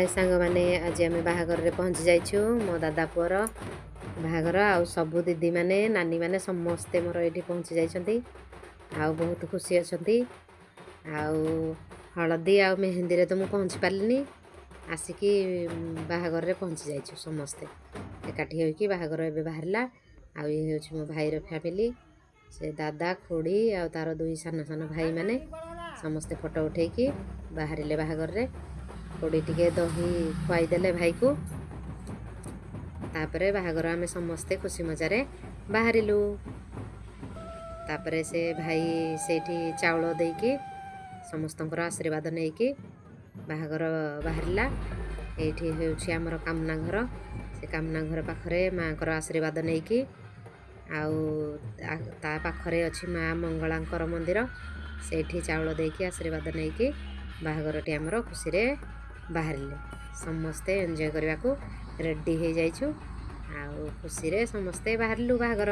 हाय सांग माने आज आम बाहागर रे पहुँची जाइछु मो दादा पुअर बाहागर आउ सबु दीदी माने नानी माने समस्ते मोर ये पहुँची जाइछंती आउ बहुत खुशी अछंती। आउ हलदी आउ मेहंदी रे तो मु पहुँची पारलिनी आसिकी बाहागर रे पहुँची जाइछु समस्ते एकाठी होइकी बाहागर एबे बाहरला। आउ ये होछि मो भाई रो फैमिली से दादा खुड़ी आउ तार दुई सान सान भाई माने समस्ते फोटो उठेकी बाहरिले बाहागर रे खुड़ी टिके दही खुआई देले भाई को तापरे बाहागर आमे समस्ते खुशी मजारे बाहरिलु। तापरे से भाई सेठी चाउल देकी समस्तंकर आशीर्वाद नेकी बाहागर बाहरिला। एठी हेउछि हमर कामना घर से कामना घर पाखरे मांकर आशीर्वाद नेकी आउ ता पाखरे अछि मां मंगलांकर मंदिर सेठी चाउल देकी आशीर्वाद नेकी बाहागरटी हमर खुशी रे बाहरिले समस्ते एंजॉय करबा को रेडी हो जाइछु आउ खुशी रे समस्ते बाहरिलु बाहागर।